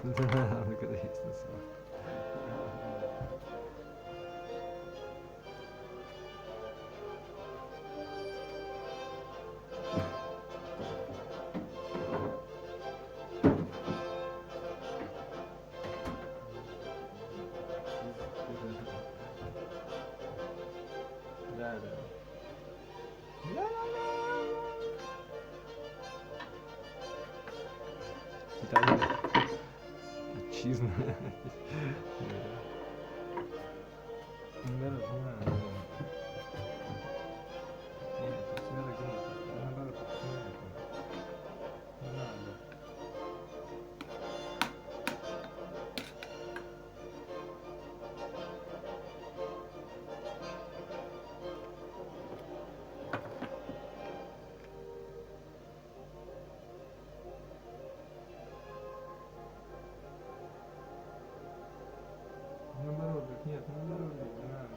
Ну, когда есть на самом. Да, да. Италия. Отчизна. Да, знаю. Нет, это всегда так не наоборот, это не надо. Наоборот, так нет, наоборот, не надо.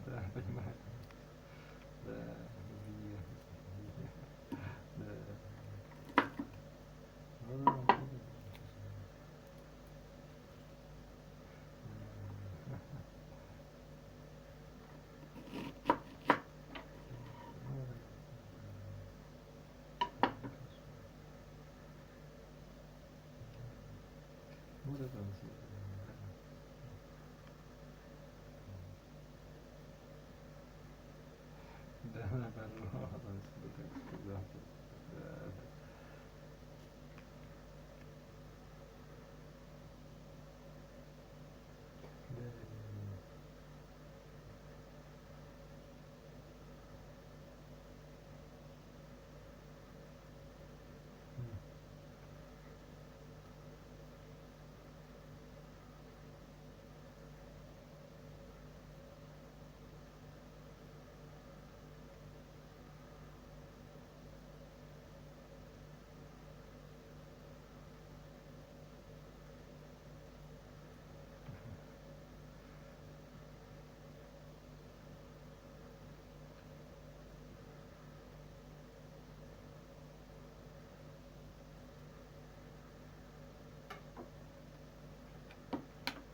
Да, понимаю. Да, извини. Да. Вот это он себе. Да, наоборот, он себе так сказал. Да.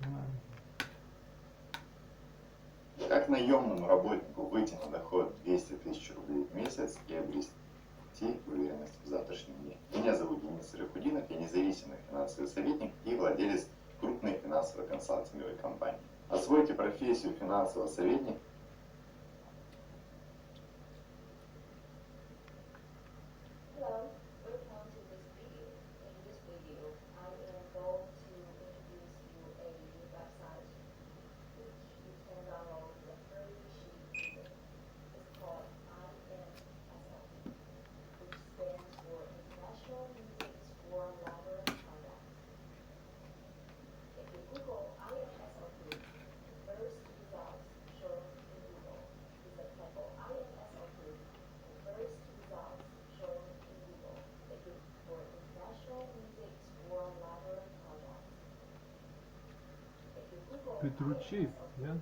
Да. Как наемному работнику выйти на доход 200 тысяч рублей в месяц и обрести уверенность в завтрашнем дне? Меня зовут Денис Рахудинов, я независимый финансовый советник и владелец крупной финансово-консалтинговой компании. Освойте профессию финансового советника. Петручи, да?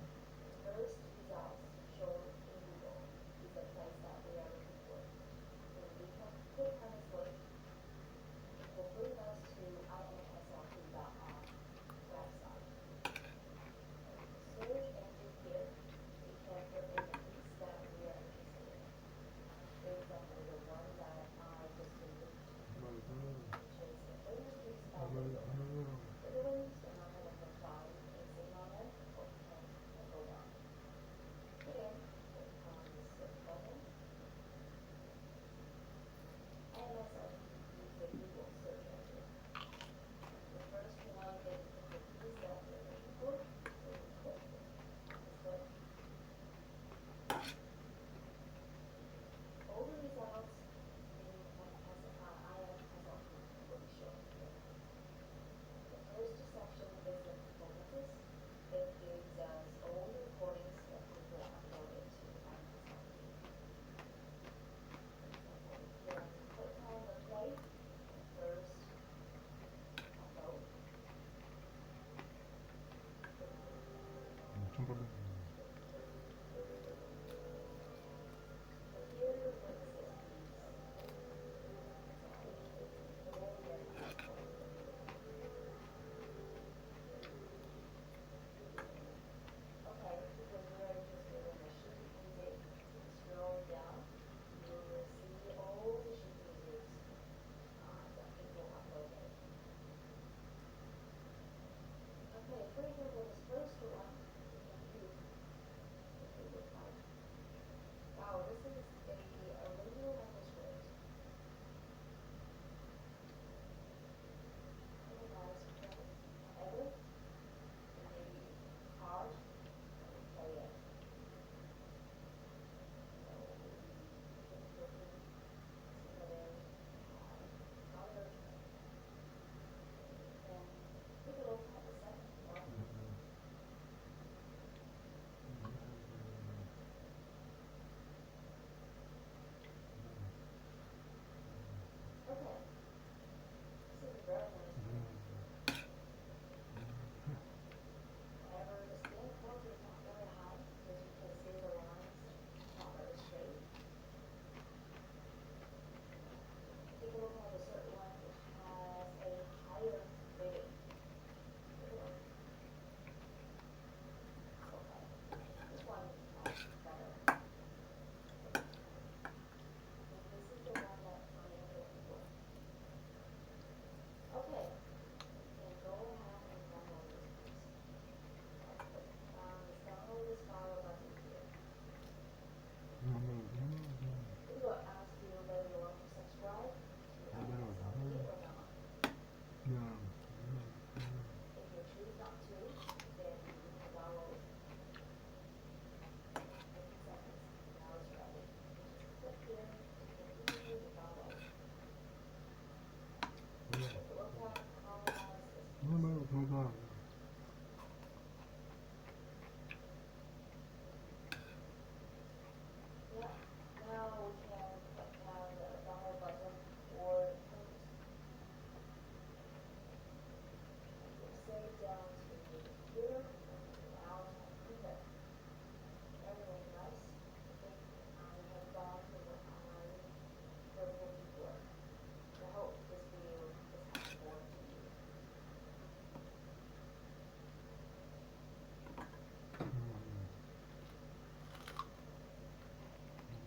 Ну да, да. Now we can have a download button or save down to the computer and out and print it. Everything nice. I think I have gone to the online version before. I hope this video is helpful to you.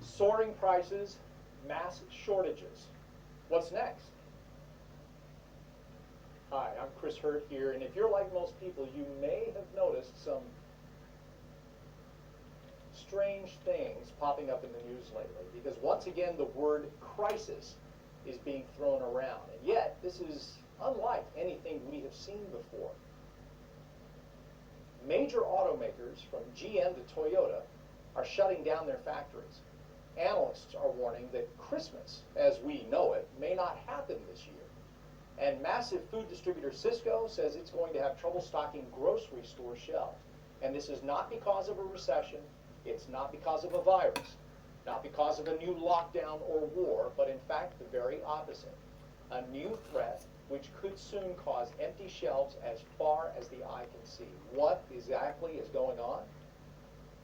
Soaring prices, mass shortages. What's next? Hi, I'm Chris Hurt here, and if you're like most people, you may have noticed some strange things popping up in the news lately, because once again the word crisis is being thrown around, and yet this is unlike anything we have seen before. Major automakers from GM to Toyota are shutting down their factories. Analysts are warning that Christmas, as we know it, may not happen this year. And massive food distributor Cisco says it's going to have trouble stocking grocery store shelves. And this is not because of a recession, it's not because of a virus, not because of a new lockdown or war, but in fact the very opposite. A new threat which could soon cause empty shelves as far as the eye can see. What exactly is going on?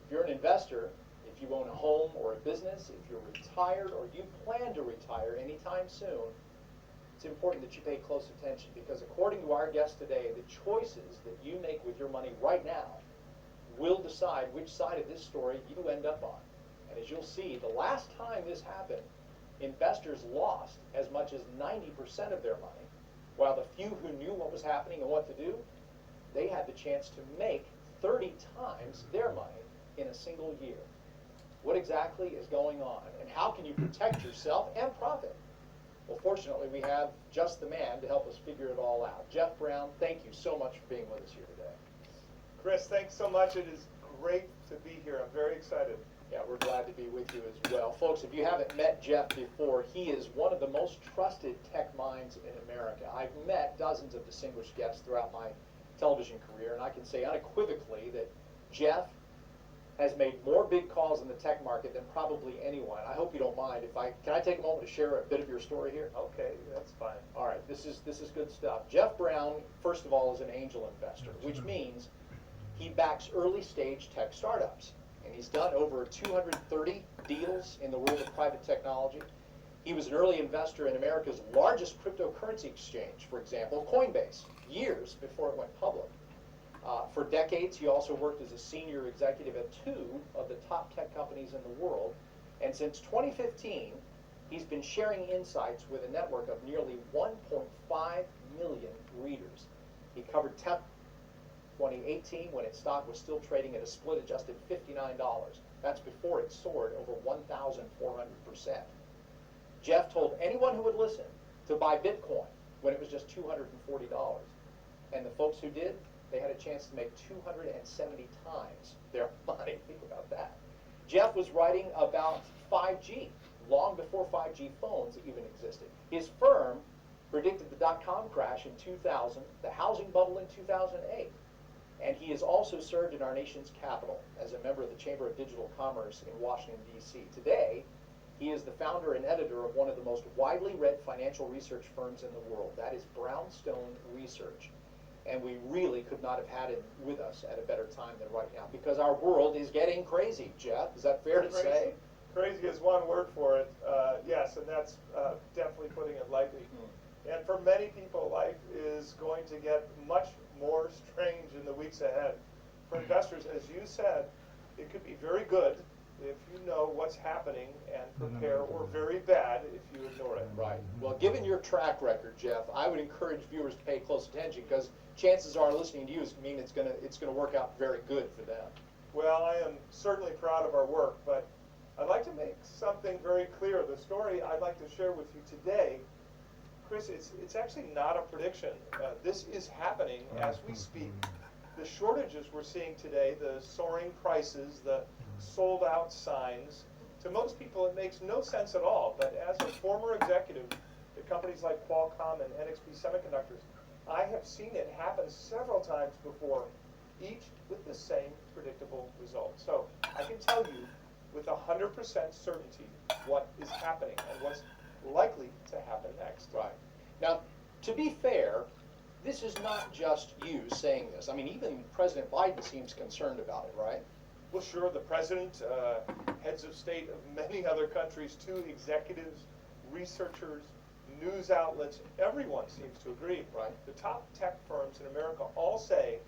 If you're an investor, if you own a home or a business, if you're retired or you plan to retire anytime soon, it's important that you pay close attention, because according to our guest today, the choices that you make with your money right now will decide which side of this story you end up on. And as you'll see, the last time this happened, investors lost as much as 90% of their money, while the few who knew what was happening and what to do, they had the chance to make 30 times their money in a single year. What exactly is going on, and how can you protect yourself and profit? Well, fortunately, we have just the man to help us figure it all out. Jeff Brown, thank you so much for being with us here today. Chris, thanks so much. It is great to be here. I'm very excited. Yeah, we're glad to be with you as well. Folks, if you haven't met Jeff before, he is one of the most trusted tech minds in America. I've met dozens of distinguished guests throughout my television career, and I can say unequivocally that Jeff has made more big calls in the tech market than probably anyone. I hope you don't mind if can I take a moment to share a bit of your story here? Okay, that's fine. All right, this is good stuff. Jeff Brown, first of all, is an angel investor, which means he backs early stage tech startups. And he's done over 230 deals in the world of private technology. He was an early investor in America's largest cryptocurrency exchange, for example, Coinbase, years before it went public. For decades, he also worked as a senior executive at 2 of the top tech companies in the world. And since 2015, he's been sharing insights with a network of nearly 1.5 million readers. He covered tech 2018 when its stock was still trading at a split-adjusted $59. That's before it soared over 1,400%. Jeff told anyone who would listen to buy Bitcoin when it was just $240. And the folks who did, they had a chance to make 270 times their money. Think about that. Jeff was writing about 5G long before 5G phones even existed. His firm predicted the dot-com crash in 2000, the housing bubble in 2008. And he has also served in our nation's capital as a member of the Chamber of Digital Commerce in Washington, D.C. Today, he is the founder and editor of one of the most widely read financial research firms in the world. That is Brownstone Research. And we really could not have had him with us at a better time than right now, because our world is getting crazy, Jeff. Is that fair to say? Crazy is one word for it, yes, and that's definitely putting it lightly. And for many people, life is going to get much more strange in the weeks ahead. For investors, as you said, it could be very good if you know what's happening and prepare, or very bad if you ignore it. Right. Well, given your track record, Jeff, I would encourage viewers to pay close attention, because chances are listening to you mean it's gonna work out very good for them. Well, I am certainly proud of our work, but I'd like to make something very clear. The story I'd like to share with you today, Chris, it's actually not a prediction. This is happening as we speak. The shortages we're seeing today, the soaring prices, the sold out signs, to most people it makes no sense at all. But as a former executive at companies like Qualcomm and NXP Semiconductors, I have seen it happen several times before, each with the same predictable result. So I can tell you with 100% certainty what is happening and what's likely to happen next. Right. Now, to be fair, this is not just you saying this. I mean, even President Biden seems concerned about it, right? Well, sure, the president, heads of state of many other countries, too, executives, researchers, news outlets, everyone seems to agree. Right. The top tech firms in America all say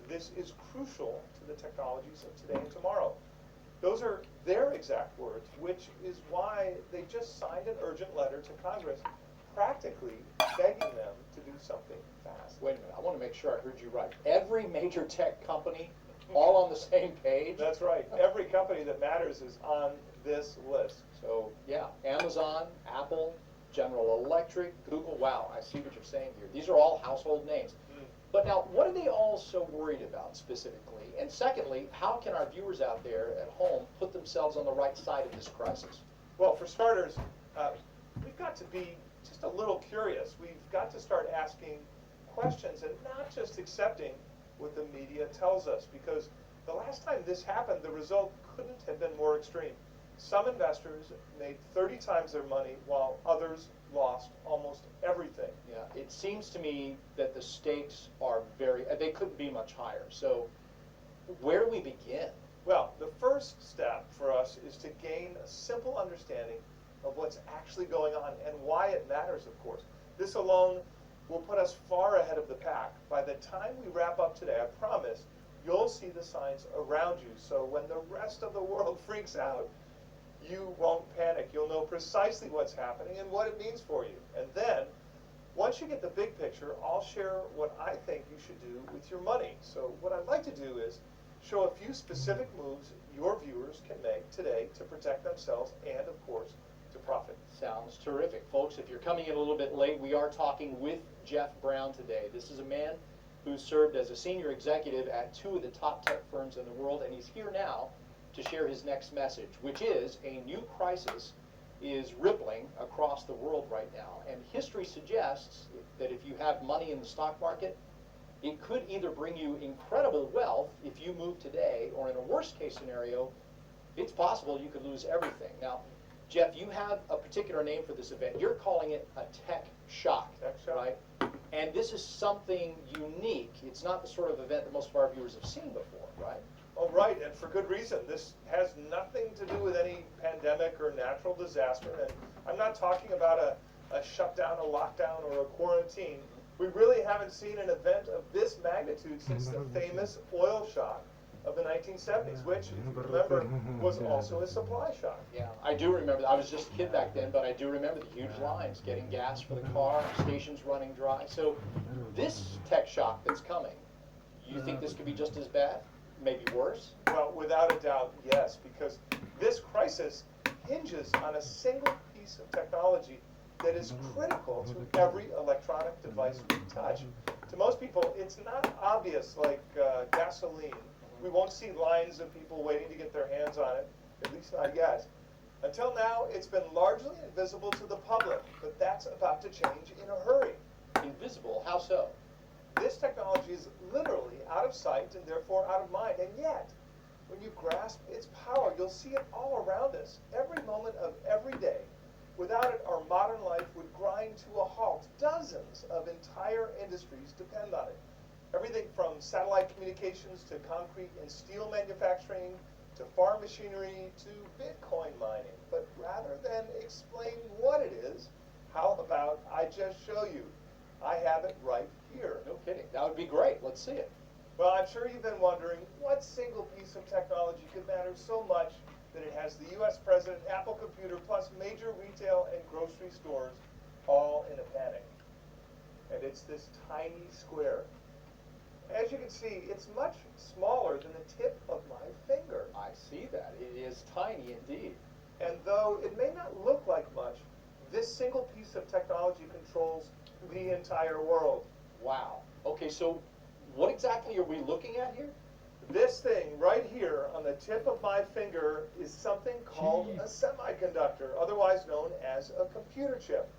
this is crucial to the technologies of today and tomorrow. Those are their exact words, which is why they just signed an urgent letter to Congress, practically begging them to do something fast. Wait a minute, I want to make sure I heard you right. Every major tech company, all on the same page? That's right. Every company that matters is on this list. So, yeah, Amazon, Apple, General Electric, Google. Wow, I see what you're saying here. These are all household names. But now, what are they all so worried about specifically? And secondly, how can our viewers out there at home put themselves on the right side of this crisis? Well, for starters, we've got to be just a little curious. We've got to start asking questions and not just accepting what the media tells us, because the last time this happened, the result couldn't have been more extreme. Some investors made 30 times their money while others lost almost everything. Yeah, it seems to me that the stakes are they couldn't be much higher. So where do we begin? Well, the first step for us is to gain a simple understanding of what's actually going on and why it matters, of course. This alone will put us far ahead of the pack. By the time we wrap up today, I promise, you'll see the signs around you. So when the rest of the world freaks out, you won't panic. You'll know precisely what's happening and what it means for you. And then, once you get the big picture, I'll share what I think you should do with your money. So what I'd like to do is show a few specific moves your viewers can make today to protect themselves and, of course, to profit. Sounds terrific. Folks, if you're coming in a little bit late, we are talking with Jeff Brown today. This is a man who served as a senior executive at 2 of the top tech firms in the world, and he's here now to share his next message, which is a new crisis is rippling across the world right now. And history suggests that if you have money in the stock market, it could either bring you incredible wealth if you move today, or in a worst case scenario, it's possible you could lose everything. Now, Jeff, you have a particular name for this event. You're calling it a tech shock, right? And this is something unique. It's not the sort of event that most of our viewers have seen before, right? Oh, right, and for good reason. This has nothing to do with any pandemic or natural disaster, and I'm not talking about a shutdown, a lockdown, or a quarantine. We really haven't seen an event of this magnitude since the famous oil shock of the 1970s, which, if you remember, was also a supply shock. Yeah, I do remember that. I was just a kid back then, but I do remember the huge lines, getting gas for the car, stations running dry. So this tech shock that's coming, you think this could be just as bad? Maybe worse? Well, without a doubt, yes, because this crisis hinges on a single piece of technology that is critical to every electronic device we touch. To most people, it's not obvious like gasoline. We won't see lines of people waiting to get their hands on it, at least not yet. Until now, it's been largely invisible to the public, but that's about to change in a hurry. Invisible? How so? This technology is literally out of sight and therefore out of mind, and yet, when you grasp its power, you'll see it all around us, every moment of every day. Without it, our modern life would grind to a halt. Dozens of entire industries depend on it. Everything from satellite communications to concrete and steel manufacturing to farm machinery to Bitcoin mining. But rather than explain what it is, how about I just show you? I have it right here. No kidding. That would be great. Let's see it. Well, I'm sure you've been wondering what single piece of technology could matter so much that it has the U.S. President, Apple Computer, plus major retail and grocery stores all in a panic. And it's this tiny square. As you can see, it's much smaller than the tip of my finger. I see that. It is tiny indeed. And though it may not look like much, this single piece of technology controls the entire world. Wow. Okay, so what exactly are we looking at here? This thing right here on the tip of my finger is something called a semiconductor, otherwise known as a computer chip.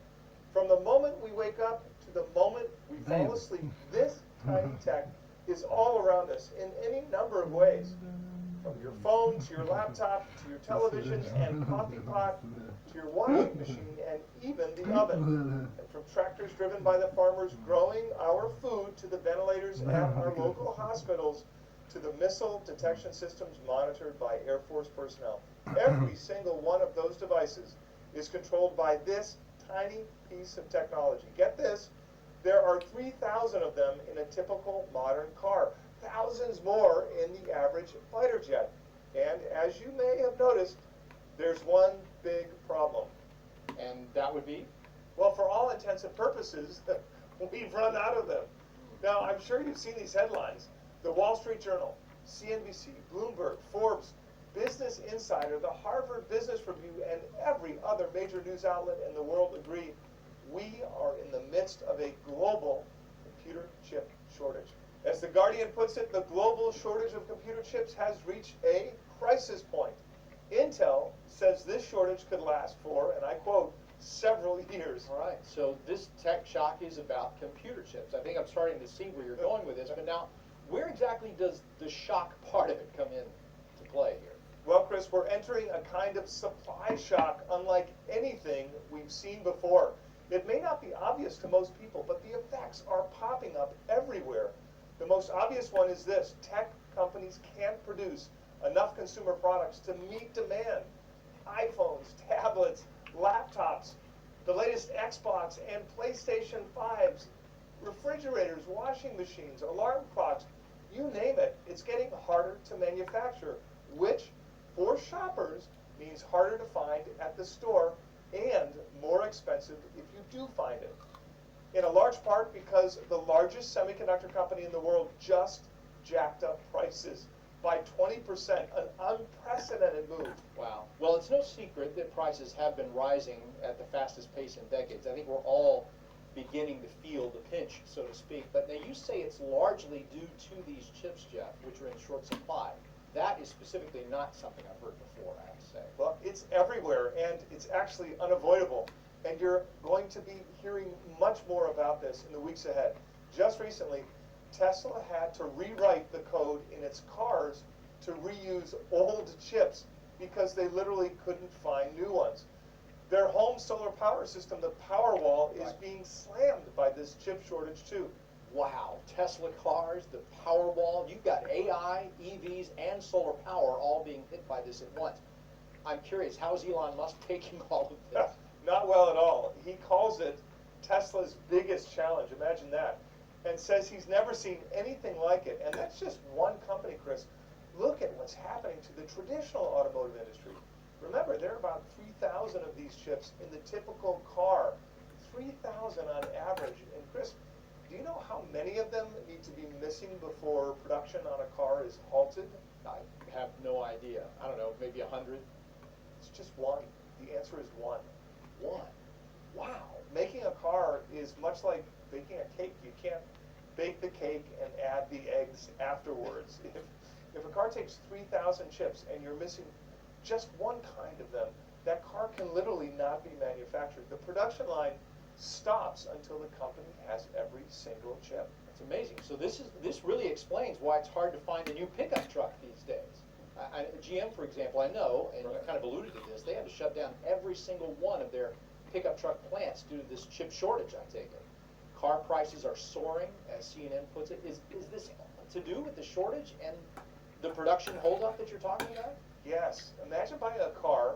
From the moment we wake up to the moment we fall asleep, this tiny tech is all around us in any number of ways. From your phone to your laptop to your television and coffee pot to your washing machine and even the oven. And from tractors driven by the farmers growing our food to the ventilators at our local hospitals to the missile detection systems monitored by Air Force personnel. Every single one of those devices is controlled by this tiny piece of technology. Get this, there are 3,000 of them in a typical modern car. Thousands more in the average fighter jet. And as you may have noticed, there's one big problem. And that would be? Well, for all intents and purposes, we've run out of them. Now, I'm sure you've seen these headlines. The Wall Street Journal, CNBC, Bloomberg, Forbes, Business Insider, the Harvard Business Review, and every other major news outlet in the world agree we are in the midst of a global computer chip shortage. As The Guardian puts it, the global shortage of computer chips has reached a crisis point. Intel says this shortage could last for, and I quote, several years. All right, so this tech shock is about computer chips. I think I'm starting to see where you're going with this, but now, where exactly does the shock part of it come in to play here? Well, Chris, we're entering a kind of supply shock unlike anything we've seen before. It may not be obvious to most people, but the effects are popping up everywhere. The most obvious one is this: tech companies can't produce enough consumer products to meet demand. iPhones, tablets, laptops, the latest Xbox and PlayStation 5s, refrigerators, washing machines, alarm clocks, you name it, it's getting harder to manufacture, which for shoppers means harder to find at the store and more expensive if you do find it. In a large part because the largest semiconductor company in the world just jacked up prices by 20%, an unprecedented move. Wow. Well, it's no secret that prices have been rising at the fastest pace in decades. I think we're all beginning to feel the pinch, so to speak. But now you say it's largely due to these chips, Jeff, which are in short supply. That is specifically not something I've heard before, I have to say. Well, it's everywhere, and it's actually unavoidable. And you're going to be hearing much more about this in the weeks ahead. Just recently, Tesla had to rewrite the code in its cars to reuse old chips because they literally couldn't find new ones. Their home solar power system, the Powerwall, is being slammed by this chip shortage too. Wow, Tesla cars, the Powerwall, you've got AI, EVs, and solar power all being hit by this at once. I'm curious, how is Elon Musk taking all of this? Not well at all. He calls it Tesla's biggest challenge, imagine that, and says he's never seen anything like it. And that's just one company, Chris. Look at what's happening to the traditional automotive industry. Remember, there are about 3,000 of these chips in the typical car, 3,000 on average. And Chris, do you know how many of them need to be missing before production on a car is halted? I have no idea. I don't know, maybe 100? It's just one. The answer is one. One. Wow. Making a car is much like baking a cake. You can't bake the cake and add the eggs afterwards. If a car takes 3,000 chips and you're missing just one kind of them, that car can literally not be manufactured. The production line stops until the company has every single chip. That's amazing. So this really explains why it's hard to find a new pickup truck these days. GM, for example, I know, and you kind of alluded to this, they had to shut down every single one of their pickup truck plants due to this chip shortage, I take it. Car prices are soaring, as CNN puts it. Is this to do with the shortage and the production holdup that you're talking about? Yes. Imagine buying a car,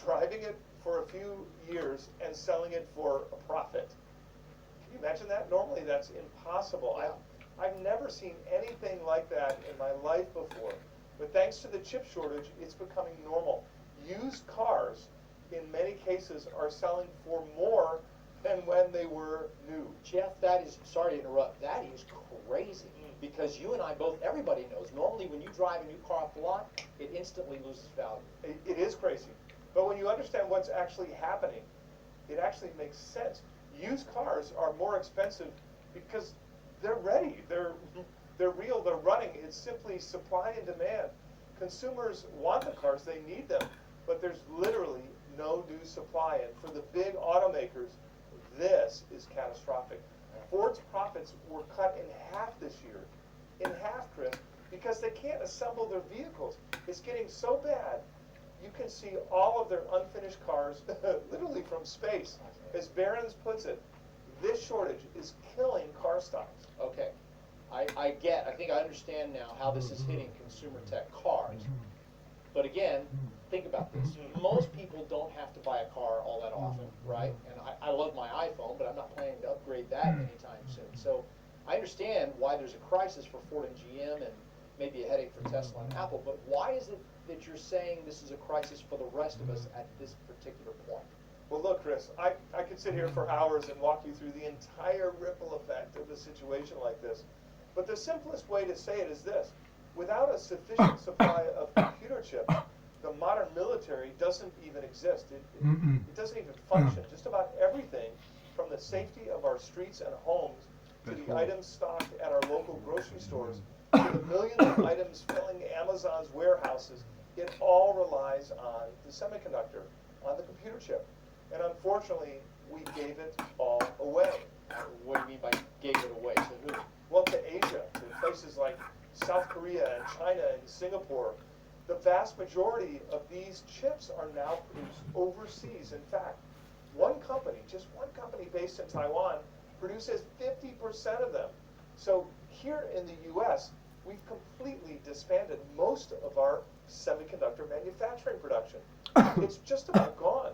driving it for a few years, and selling it for a profit. Can you imagine that? Normally that's impossible. Yeah. I've never seen anything like that in my life before. But thanks to the chip shortage, it's becoming normal. Used cars, in many cases, are selling for more than when they were new. Jeff, that is, sorry to interrupt, that is crazy. Because you and I both, everybody knows, normally when you drive a new car off the lot, it instantly loses value. It is crazy. But when you understand what's actually happening, it actually makes sense. Used cars are more expensive because they're ready. They're real, they're running. It's simply supply and demand. Consumers want the cars, they need them, but there's literally no new supply. And for the big automakers, this is catastrophic. Ford's profits were cut in half this year. In half, Chris, because they can't assemble their vehicles. It's getting so bad, you can see all of their unfinished cars literally from space. As Behrens puts it, this shortage is killing car stocks. Okay, I think I understand now how this is hitting consumer tech cars. But again, think about this. Most people don't have to buy a car all that often, right? And I love my iPhone, but I'm not planning to upgrade that anytime soon. So I understand why there's a crisis for Ford and GM and maybe a headache for Tesla and Apple, but why is it that you're saying this is a crisis for the rest of us at this particular point? Well, look, Chris, I could sit here for hours and walk you through the entire ripple effect of a situation like this. But the simplest way to say it is this. Without a sufficient supply of computer chips, the modern military doesn't even exist. It doesn't even function. Just about everything, from the safety of our streets and homes to the items stocked at our local grocery stores, to the millions of items filling Amazon's warehouses, it all relies on the semiconductor, on the computer chip. And unfortunately, we gave it all away. What do you mean by gave it away? To who? Well, to Asia, to places like South Korea and China and Singapore. The vast majority of these chips are now produced overseas. In fact, one company, just one company based in Taiwan, produces 50% of them. So here in the US, we've completely disbanded most of our semiconductor manufacturing production. It's just about gone.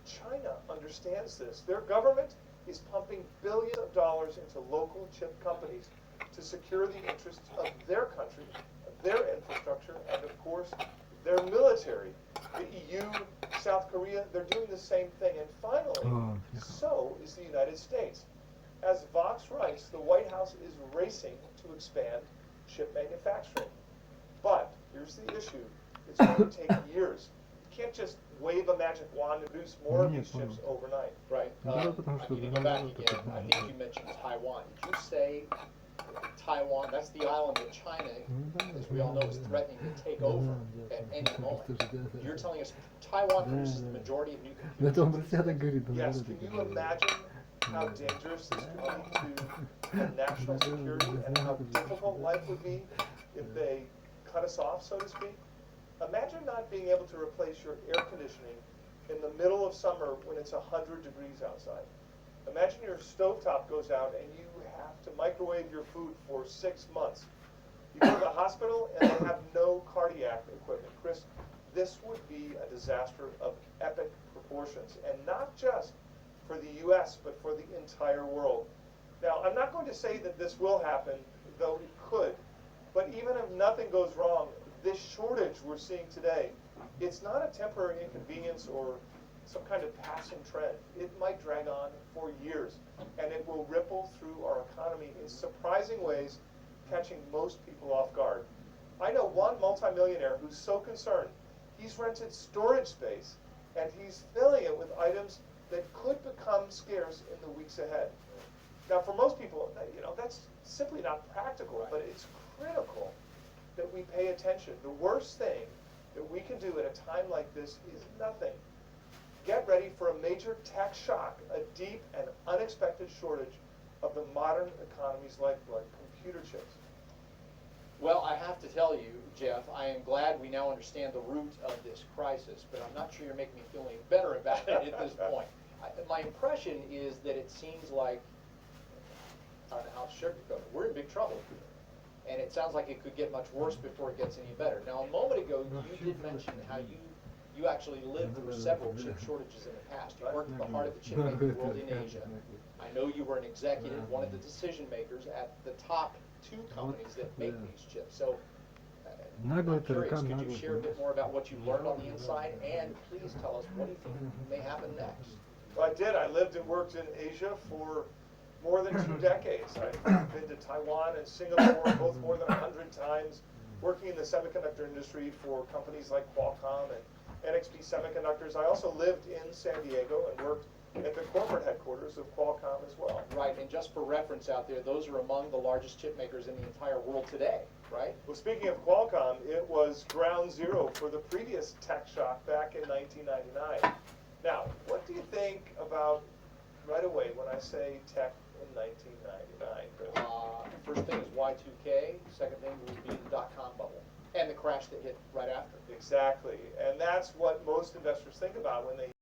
China understands this. Their government is pumping billions of dollars into local chip companies to secure the interests of their country, their infrastructure, and of course, their military. The EU, South Korea, they're doing the same thing. And finally, so is the United States. As Vox writes, the White House is racing to expand chip manufacturing. But here's the issue. It's going to take years. You can't just wave a magic wand and produce more of these chips overnight. Right. I need to go back again. I think you mentioned Taiwan. Did you say Taiwan? That's the island that China, as we all know, is threatening to take over at any moment. You're telling us Taiwan produces the majority of new computers? Yes. Can you imagine how dangerous this could be to national security and how difficult life would be if they cut us off, so to speak? Imagine not being able to replace your air conditioning in the middle of summer when it's 100 degrees outside. Imagine your stovetop goes out and you have to microwave your food for 6 months. You go to the hospital and they have no cardiac equipment. Chris, this would be a disaster of epic proportions, and not just for the US, but for the entire world. Now, I'm not going to say that this will happen, though it could, but even if nothing goes wrong, this shortage we're seeing today, it's not a temporary inconvenience or some kind of passing trend. It might drag on for years, and it will ripple through our economy in surprising ways, catching most people off guard. I know one multimillionaire who's so concerned, he's rented storage space, and he's filling it with items that could become scarce in the weeks ahead. Now, for most people, that's simply not practical, but it's critical that we pay attention. The worst thing that we can do at a time like this is nothing. Get ready for a major tech shock, a deep and unexpected shortage of the modern economy's lifeblood, computer chips. Well, I have to tell you, Jeff, I am glad we now understand the root of this crisis, but I'm not sure you're making me feel any better about it at this point. My impression is that it seems like, I don't know how to sugarcoat it, we're in big trouble. And it sounds like it could get much worse before it gets any better. Now, a moment ago, you did mention how you actually lived through several chip shortages in the past. You worked at the heart of the chip making world in Asia. I know you were an executive, one of the decision makers at the top 2 companies that make these chips. So, I'm curious, could you share a bit more about what you learned on the inside, and please tell us what do you think may happen next? Well, I did. I lived and worked in Asia for more than 2 decades. I've been to Taiwan and Singapore, both more than 100 times, working in the semiconductor industry for companies like Qualcomm and NXP Semiconductors. I also lived in San Diego and worked at the corporate headquarters of Qualcomm as well. Right, and just for reference out there, those are among the largest chip makers in the entire world today, right? Well, speaking of Qualcomm, it was ground zero for the previous tech shock back in 1999. Now, what do you think about, right away, when I say tech in 1999, Chris? First thing is Y2K. Second thing would be the dot-com bubble and the crash that hit right after. Exactly, and that's what most investors think about when they